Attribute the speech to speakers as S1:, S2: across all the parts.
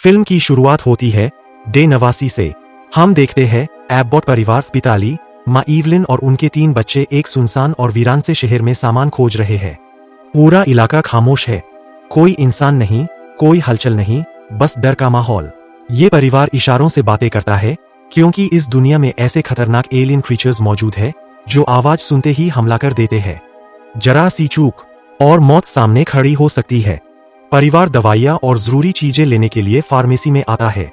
S1: Film की शुरुआत होती है डे 89 से। हम देखते हैं एब्बॉट परिवार, पिता ली, माँ ईवलिन और उनके 3 बच्चे एक सुनसान और वीरान से शहर में सामान खोज रहे हैं। पूरा इलाका खामोश है, कोई इंसान नहीं, कोई हलचल नहीं, बस डर का माहौल। ये परिवार इशारों से बातें करता है क्योंकि इस दुनिया में ऐसे खतरनाक एलियन क्रीचर्स मौजूद है जो आवाज सुनते ही हमला कर देते हैं। जरा सी चूक और मौत सामने खड़ी हो सकती है। परिवार दवाइयाँ और जरूरी चीजें लेने के लिए फार्मेसी में आता है।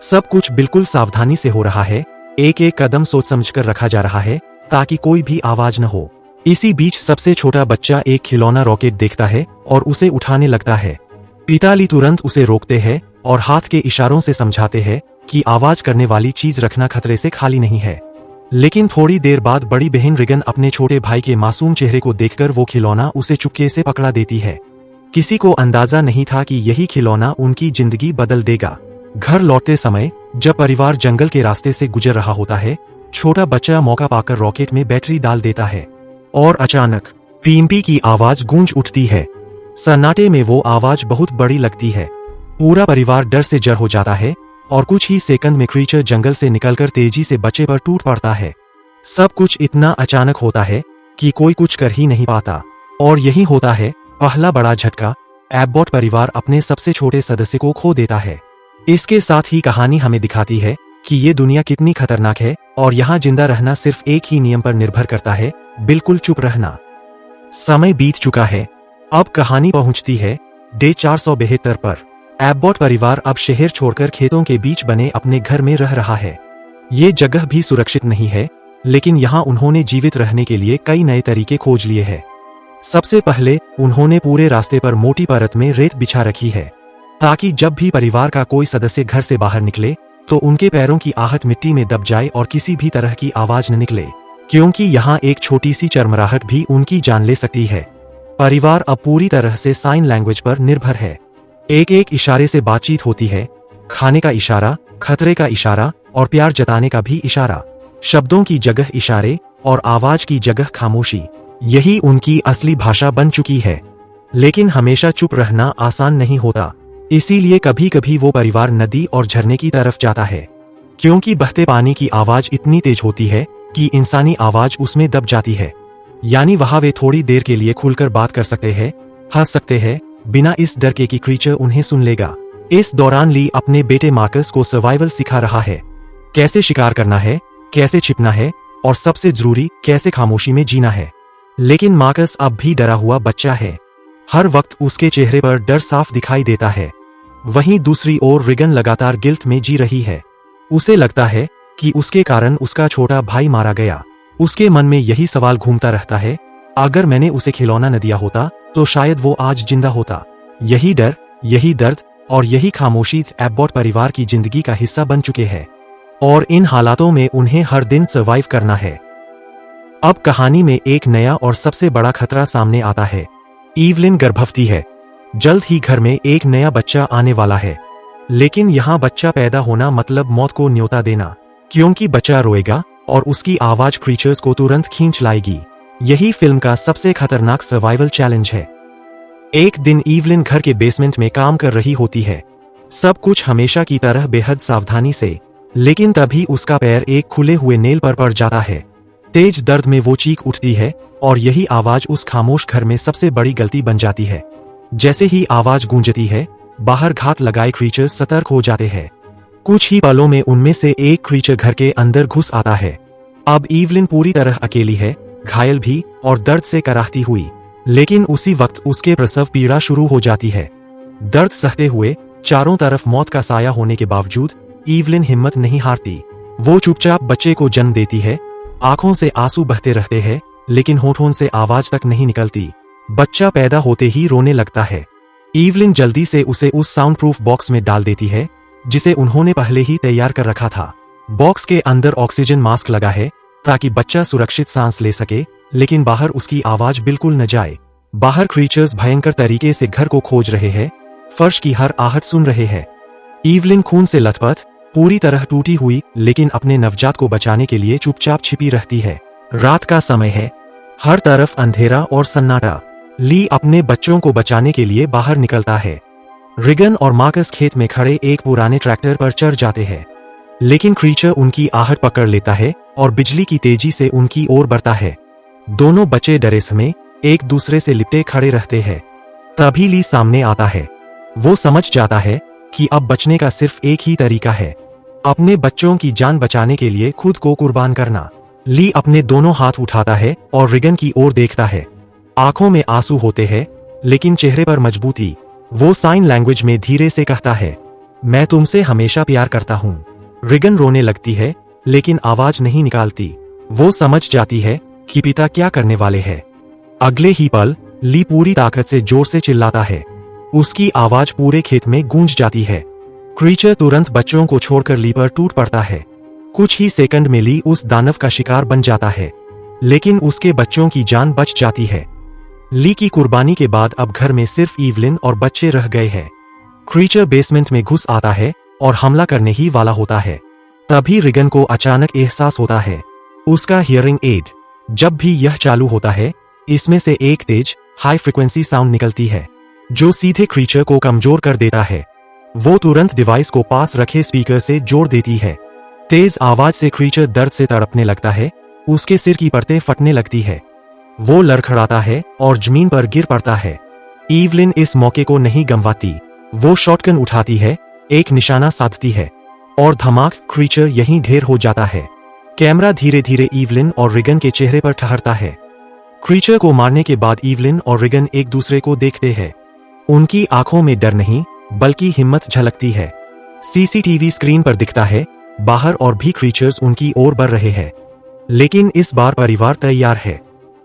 S1: सब कुछ बिल्कुल सावधानी से हो रहा है, एक एक कदम सोच समझकर रखा जा रहा है ताकि कोई भी आवाज न हो। इसी बीच सबसे छोटा बच्चा एक खिलौना रॉकेट देखता है और उसे उठाने लगता है। पिता ली तुरंत उसे रोकते हैं और हाथ के इशारों से समझाते हैं कि आवाज करने वाली चीज रखना खतरे से खाली नहीं है। लेकिन थोड़ी देर बाद बड़ी बहन रिगन अपने छोटे भाई के मासूम चेहरे को देखकर वो खिलौना उसे चुपके से पकड़ा देती है। किसी को अंदाजा नहीं था कि यही खिलौना उनकी जिंदगी बदल देगा। घर लौटते समय जब परिवार जंगल के रास्ते से गुजर रहा होता है, छोटा बच्चा मौका पाकर रॉकेट में बैटरी डाल देता है और अचानक पीम्पी की आवाज गूंज उठती है। सन्नाटे में वो आवाज बहुत बड़ी लगती है। पूरा परिवार डर से जर हो जाता है और कुछ ही सेकंड में क्रीचर जंगल से निकलकर तेजी से बच्चे पर टूट पड़ता है। सब कुछ इतना अचानक होता है कि कोई कुछ कर ही नहीं पाता। और यही होता है पहला बड़ा झटका। एब्बॉट परिवार अपने सबसे छोटे सदस्य को खो देता है। इसके साथ ही कहानी हमें दिखाती है कि ये दुनिया कितनी खतरनाक है और यहाँ जिंदा रहना सिर्फ एक ही नियम पर निर्भर करता है, बिल्कुल चुप रहना। समय बीत चुका है, अब कहानी पहुंचती है डे 472 पर। एब्बॉट परिवार अब शहर छोड़कर खेतों के बीच बने अपने घर में रह रहा है। ये जगह भी सुरक्षित नहीं है, लेकिन यहाँ उन्होंने जीवित रहने के लिए कई नए तरीके खोज लिए हैं। सबसे पहले उन्होंने पूरे रास्ते पर मोटी परत में रेत बिछा रखी है ताकि जब भी परिवार का कोई सदस्य घर से बाहर निकले तो उनके पैरों की आहट मिट्टी में दब जाए और किसी भी तरह की आवाज न निकले, क्योंकि यहाँ एक छोटी सी चरमराहट भी उनकी जान ले सकती है। परिवार अब पूरी तरह से साइन लैंग्वेज पर निर्भर है। एक एक इशारे से बातचीत होती है, खाने का इशारा, खतरे का इशारा और प्यार जताने का भी इशारा। शब्दों की जगह इशारे और आवाज की जगह खामोशी, यही उनकी असली भाषा बन चुकी है। लेकिन हमेशा चुप रहना आसान नहीं होता, इसीलिए कभी कभी वो परिवार नदी और झरने की तरफ जाता है, क्योंकि बहते पानी की आवाज इतनी तेज होती है कि इंसानी आवाज उसमें दब जाती है। यानी वहां वे थोड़ी देर के लिए खुलकर बात कर सकते हैं, हंस सकते हैं, बिना इस डर के कि क्रीचर उन्हें सुन लेगा। इस दौरान ली अपने बेटे मार्कस को सर्वाइवल सिखा रहा है, कैसे शिकार करना है, कैसे छिपना है और सबसे जरूरी कैसे खामोशी में जीना है। लेकिन मार्कस अब भी डरा हुआ बच्चा है, हर वक्त उसके चेहरे पर डर साफ दिखाई देता है। वहीं दूसरी ओर रिगन लगातार गिल्ट में जी रही है। उसे लगता है कि उसके कारण उसका छोटा भाई मारा गया। उसके मन में यही सवाल घूमता रहता है, अगर मैंने उसे खिलौना न दिया होता तो शायद वो आज जिंदा होता। यही डर, यही दर्द और यही खामोशी एब्बॉट परिवार की जिंदगी का हिस्सा बन चुके हैं और इन हालातों में उन्हें हर दिन सर्वाइव करना है। अब कहानी में एक नया और सबसे बड़ा खतरा सामने आता है। ईवलिन गर्भवती है, जल्द ही घर में एक नया बच्चा आने वाला है। लेकिन यहाँ बच्चा पैदा होना मतलब मौत को न्योता देना, क्योंकि बच्चा रोएगा और उसकी आवाज क्रीचर्स को तुरंत खींच लाएगी। यही फिल्म का सबसे खतरनाक सर्वाइवल चैलेंज है। एक दिन ईवलिन घर के बेसमेंट में काम कर रही होती है, सब कुछ हमेशा की तरह बेहद सावधानी से। लेकिन तभी उसका पैर एक खुले हुए नेल पर पड़ जाता है। तेज दर्द में वो चीख उठती है और यही आवाज उस खामोश घर में सबसे बड़ी गलती बन जाती है। जैसे ही आवाज गूंजती है, बाहर घात लगाए क्रीचर्स सतर्क हो जाते हैं। कुछ ही पलों में उनमें से एक क्रीचर घर के अंदर घुस आता है। अब ईवलिन पूरी तरह अकेली है, घायल भी और दर्द से कराहती हुई। लेकिन उसी वक्त उसके प्रसव पीड़ा शुरू हो जाती है। दर्द सहते हुए चारों तरफ मौत का साया होने के बावजूद ईवलिन हिम्मत नहीं हारती। वो चुपचाप बच्चे को जन्म देती है। आंखों से आंसू बहते रहते हैं, लेकिन होठों से आवाज तक नहीं निकलती। बच्चा पैदा होते ही रोने लगता है। ईवलिन जल्दी से उसे उस साउंड प्रूफ बॉक्स में डाल देती है जिसे उन्होंने पहले ही तैयार कर रखा था। बॉक्स के अंदर ऑक्सीजन मास्क लगा है ताकि बच्चा सुरक्षित सांस ले सके, लेकिन बाहर उसकी आवाज बिल्कुल न जाए। बाहर क्रीचर्स भयंकर तरीके से घर को खोज रहे हैं, फर्श की हर आहट सुन रहे हैं। ईवलिन खून से लथपथ, पूरी तरह टूटी हुई, लेकिन अपने नवजात को बचाने के लिए चुपचाप छिपी रहती है। रात का समय है, हर तरफ अंधेरा और सन्नाटा। ली अपने बच्चों को बचाने के लिए बाहर निकलता है। रिगन और मार्कस खेत में खड़े एक पुराने ट्रैक्टर पर चढ़ जाते हैं, लेकिन क्रीचर उनकी आहट पकड़ लेता है और बिजली की तेजी से उनकी ओर बढ़ता है। दोनों बच्चे डरे समय एक दूसरे से लिपटे खड़े रहते हैं। तभी ली सामने आता है। वो समझ जाता है कि अब बचने का सिर्फ एक ही तरीका है, अपने बच्चों की जान बचाने के लिए खुद को कुर्बान करना। ली अपने दोनों हाथ उठाता है और रिगन की ओर देखता है। आंखों में आंसू होते हैं, लेकिन चेहरे पर मजबूती। वो साइन लैंग्वेज में धीरे से कहता है, मैं तुमसे हमेशा प्यार करता हूँ। रिगन रोने लगती है, लेकिन आवाज नहीं निकालती। वो समझ जाती है कि पिता क्या करने वाले हैं। अगले ही पल ली पूरी ताकत से जोर से चिल्लाता है। उसकी आवाज पूरे खेत में गूंज जाती है। क्रीचर तुरंत बच्चों को छोड़कर ली पर टूट पड़ता है। कुछ ही सेकंड में ली उस दानव का शिकार बन जाता है, लेकिन उसके बच्चों की जान बच जाती है। ली की कुर्बानी के बाद अब घर में सिर्फ ईवलिन और बच्चे रह गए हैं। क्रीचर बेसमेंट में घुस आता है और हमला करने ही वाला होता है। तभी रिगन को अचानक एहसास होता है, उसका हियरिंग एड जब भी यह चालू होता है, इसमें से एक तेज हाई फ्रिक्वेंसी साउंड निकलती है, जो सीधे क्रीचर को कमजोर कर देता है। वो तुरंत डिवाइस को पास रखे स्पीकर से जोड़ देती है। तेज आवाज से क्रीचर दर्द से तड़पने लगता है, उसके सिर की परतें फटने लगती है। वो लड़खड़ाता है और जमीन पर गिर पड़ता है। ईवलिन इस मौके को नहीं गंवाती। वो शॉटगन उठाती है, एक निशाना साधती है और धमाक क्रीचर यहीं ढेर हो जाता है। कैमरा धीरे धीरे ईवलिन और रिगन के चेहरे पर ठहरता है। क्रीचर को मारने के बाद ईवलिन और रिगन एक दूसरे को देखते हैं। उनकी आंखों में डर नहीं, बल्कि हिम्मत झलकती है। सीसीटीवी स्क्रीन पर दिखता है, बाहर और भी क्रीचर्स उनकी ओर बढ़ रहे हैं, लेकिन इस बार परिवार तैयार है।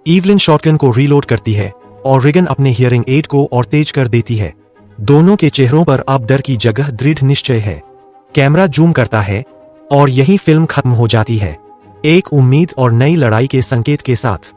S1: ईवलिन शॉटगन को रीलोड करती है और रिगन अपने हियरिंग एड को और तेज कर देती है। दोनों के चेहरों पर अब डर की जगह दृढ़ निश्चय है। कैमरा जूम करता है और यही फिल्म खत्म हो जाती है, एक उम्मीद और नई लड़ाई के संकेत के साथ।